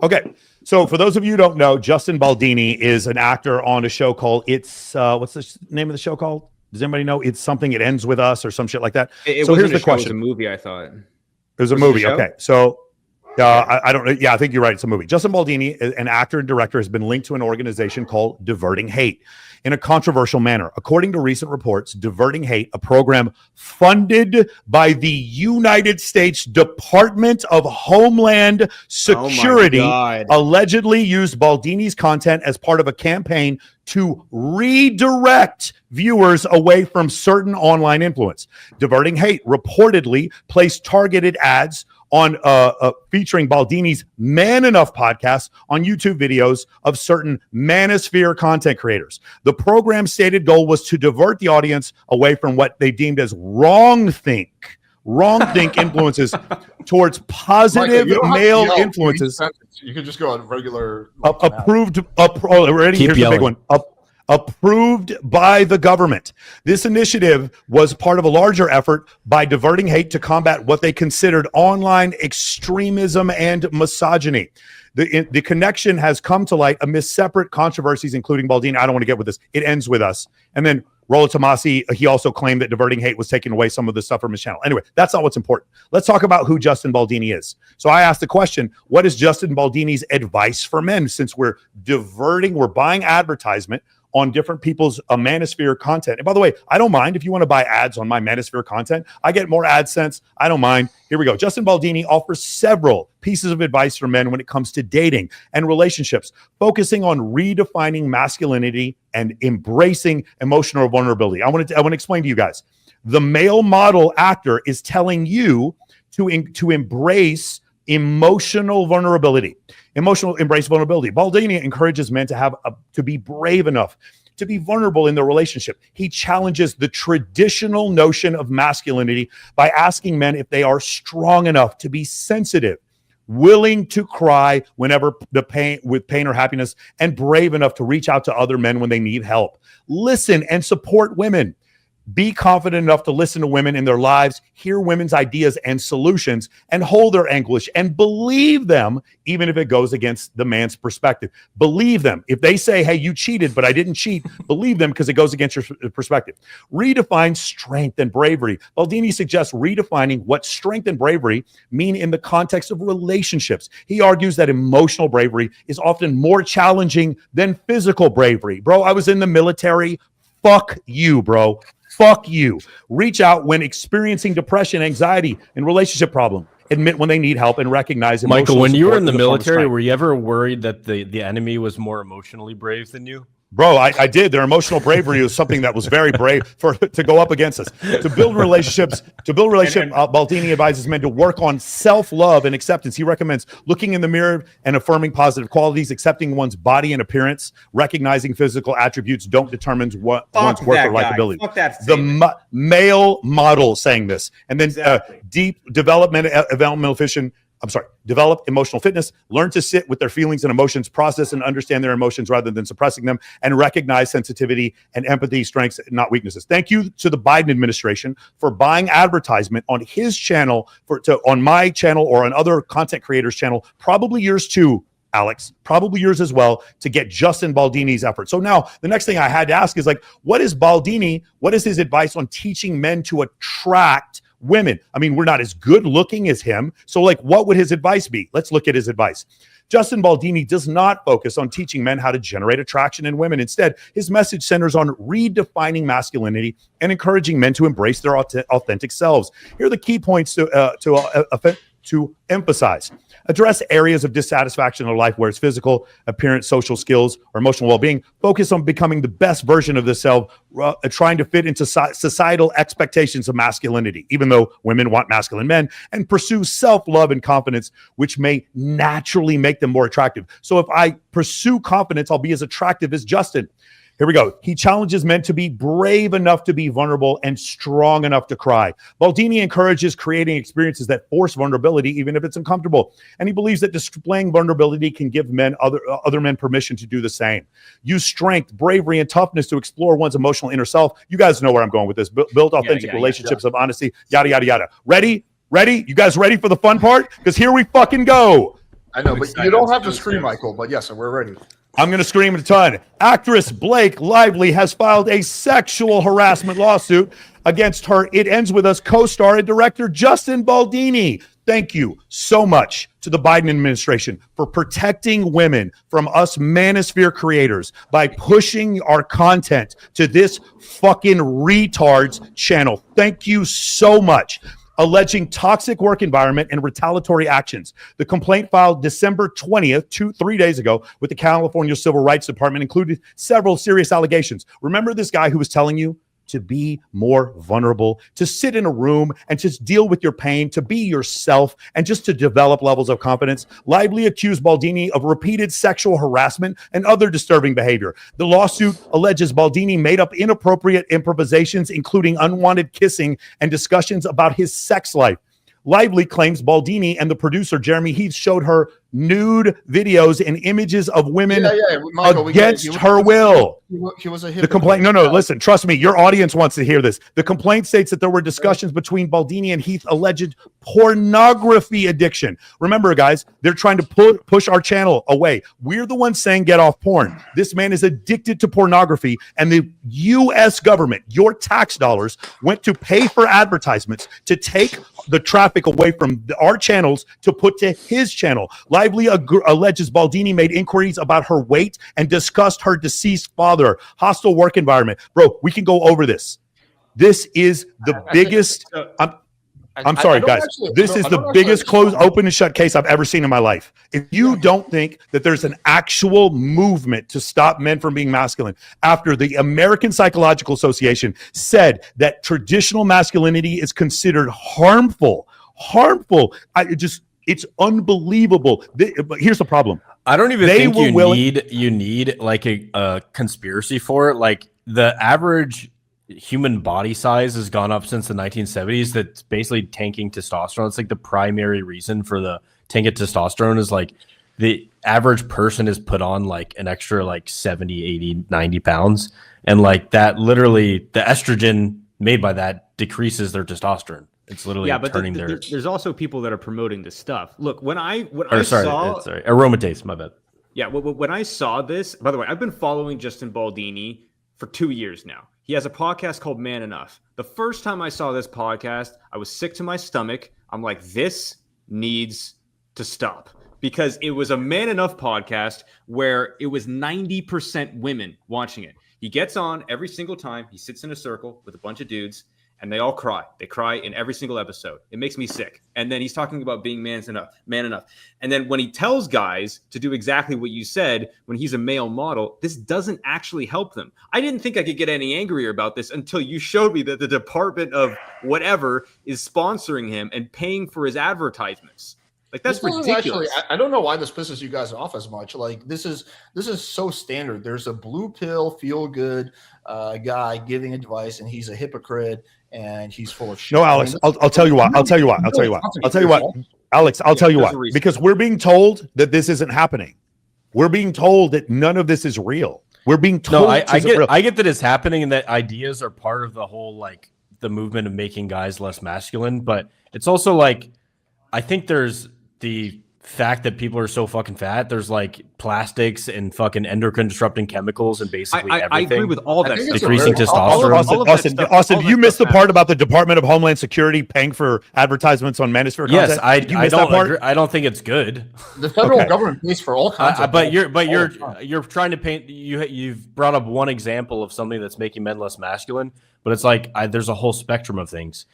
Okay, so for those of you who don't know, Justin Baldoni is an actor on a show called It's what's the name of the show called? Does anybody know? It's something. It ends with us or some shit like that. So here's the question. It was a movie, I thought. It was a movie. Okay, so I don't know. Yeah, I think you're right. It's a movie. Justin Baldoni, an actor and director, has been linked to an organization called Diverting Hate in a controversial manner. According to recent reports, Diverting Hate, a program funded by the United States Department of Homeland Security, allegedly used Baldoni's content as part of a campaign to redirect viewers away from certain online influence. Diverting Hate reportedly placed targeted ads on featuring Baldoni's Man Enough podcast on YouTube videos of certain manosphere content creators. The program's stated goal was to divert the audience away from what they deemed as wrong-think influences towards positive male influences. You can just go on regular approved. Here's the big one. Approved by the government. This initiative was part of a larger effort by Diverting Hate to combat what they considered online extremism and misogyny. The connection has come to light amidst separate controversies, including Baldoni. I don't want to get with this. It ends with us. And then Rollo Tomasi, he also claimed that Diverting Hate was taking away some of the stuff from his channel. Anyway, that's not what's important. Let's talk about who Justin Baldoni is. So I asked the question, what is Justin Baldoni's advice for men? Since we're buying advertisement on different people's manosphere content. And by the way, I don't mind if you want to buy ads on my manosphere content. I get more AdSense. I don't mind. Here we go. Justin Baldoni offers several pieces of advice for men when it comes to dating and relationships, focusing on redefining masculinity and embracing emotional vulnerability. I want to explain to you guys. The male model actor is telling you to embrace emotional vulnerability. Embrace vulnerability. Baldoni encourages men to be brave enough to be vulnerable in their relationship. He challenges the traditional notion of masculinity by asking men if they are strong enough to be sensitive, willing to cry whenever with pain or happiness, and brave enough to reach out to other men when they need help. Listen and support women. Be confident enough to listen to women in their lives, hear women's ideas and solutions, and hold their anguish and believe them, even if it goes against the man's perspective. Believe them. If they say, hey, you cheated, but I didn't cheat, believe them because it goes against your perspective. Redefine strength and bravery. Baldoni suggests redefining what strength and bravery mean in the context of relationships. He argues that emotional bravery is often more challenging than physical bravery. Bro, I was in the military. Fuck you, bro. Fuck you. Reach out when experiencing depression, anxiety, and relationship problem. Admit when they need help and recognize emotional Michael, when you were in the support military, were you ever worried that the enemy was more emotionally brave than you? Bro, I did. Their emotional bravery was something that was very brave to go up against us. To build relationships, Baldoni advises men to work on self-love and acceptance. He recommends looking in the mirror and affirming positive qualities, accepting one's body and appearance, recognizing physical attributes don't determine one's worth or likability. Fuck that the male model saying this. And then develop emotional fitness, learn to sit with their feelings and emotions, process and understand their emotions rather than suppressing them, and recognize sensitivity and empathy, strengths, not weaknesses. Thank you to the Biden administration for buying advertisement on his channel, on my channel or on other content creators' channel, probably yours too, Alex, probably yours as well, to get Justin Baldoni's effort. So now the next thing I had to ask is what is his advice on teaching men to attract women? I mean, we're not as good looking as him. So what would his advice be? Let's look at his advice. Justin Baldoni does not focus on teaching men how to generate attraction in women. Instead, his message centers on redefining masculinity and encouraging men to embrace their authentic selves. Here are the key points to emphasize. Address areas of dissatisfaction in their life, where it's physical, appearance, social skills, or emotional well-being. Focus on becoming the best version of themselves, trying to fit into societal expectations of masculinity, even though women want masculine men, and pursue self-love and confidence, which may naturally make them more attractive. So if I pursue confidence, I'll be as attractive as Justin. Here we go. He challenges men to be brave enough to be vulnerable and strong enough to cry. Baldoni encourages creating experiences that force vulnerability, even if it's uncomfortable. And he believes that displaying vulnerability can give other men permission to do the same. Use strength, bravery, and toughness to explore one's emotional inner self. You guys know where I'm going with this. Build authentic relationships of honesty, yada, yada, yada. Ready? You guys ready for the fun part? Because here we fucking go. I know, but you don't have to scream, Michael. But yes, we're ready. I'm going to scream a ton. Actress Blake Lively has filed a sexual harassment lawsuit against her It Ends With Us co-star and director Justin Baldoni. Thank you so much to the Biden administration for protecting women from us manosphere creators by pushing our content to this fucking retard's channel. Thank you so much. Alleging toxic work environment and retaliatory actions. The complaint filed December 20th, 3 days ago, with the California Civil Rights Department included several serious allegations. Remember this guy who was telling you to be more vulnerable, to sit in a room and just deal with your pain, to be yourself, and just to develop levels of confidence? Lively accused Baldoni of repeated sexual harassment and other disturbing behavior. The lawsuit alleges Baldoni made up inappropriate improvisations, including unwanted kissing and discussions about his sex life. Lively claims Baldoni and the producer Jeremy Heath showed her nude videos and images of women Michael, against her will. He was a hypocrite. The complaint, no, listen, trust me, your audience wants to hear this. The complaint states that there were discussions between Baldoni and Heath alleged pornography addiction. Remember, guys, they're trying to push our channel away. We're the ones saying get off porn. This man is addicted to pornography, and the U.S. government, your tax dollars, went to pay for advertisements to take the traffic away from our channels to put to his channel. Lively alleges Baldoni made inquiries about her weight and discussed her deceased father. Hostile work environment. Bro, we can go over this. This is the biggest... I'm sorry, guys. This is the biggest closed, open, and shut case I've ever seen in my life. If you don't think that there's an actual movement to stop men from being masculine, after the American Psychological Association said that traditional masculinity is considered harmful, it's unbelievable. But here's the problem. I don't even think you need like a conspiracy for it. Like the average human body size has gone up since the 1970s. That's basically tanking testosterone. It's like the primary reason for the tank of testosterone is like the average person is put on like an extra like 70, 80, 90 pounds. And like that literally the estrogen made by that decreases their testosterone. It's literally turning there's also people that are promoting this stuff. Look, sorry, aromatase, my bad. Yeah, when I saw this, by the way, I've been following Justin Baldoni for 2 years now. He has a podcast called Man Enough. The first time I saw this podcast, I was sick to my stomach. I'm like, this needs to stop, because it was a Man Enough podcast where it was 90% women watching it. He gets on every single time. He sits in a circle with a bunch of dudes, and they all cry. They cry in every single episode. It makes me sick. And then he's talking about being man enough. And then when he tells guys to do exactly what you said, when he's a male model, this doesn't actually help them. I didn't think I could get any angrier about this until you showed me that the Department of whatever is sponsoring him and paying for his advertisements. Like, that's ridiculous. Actually, I don't know why this pisses you guys off as much. Like, this is so standard. There's a blue pill, feel good guy giving advice, and he's a hypocrite and he's full of shit. No, Alex, I'll tell you why. Alex, I'll tell you why. Because we're being told that this isn't happening. We're being told that none of this is real. We're being told. No, I get that it's happening and that ideas are part of the whole, like, the movement of making guys less masculine. But it's also like, I think there's the fact that people are so fucking fat. There's like plastics and fucking endocrine disrupting chemicals and basically everything. I agree with all that. Decreasing testosterone. Austin, you missed the part about the Department of Homeland Security paying for advertisements on manosphere content. Yes, I don't think it's good. The federal government pays for all kinds of. But you're trying to paint. You've brought up one example of something that's making men less masculine. But it's like there's a whole spectrum of things.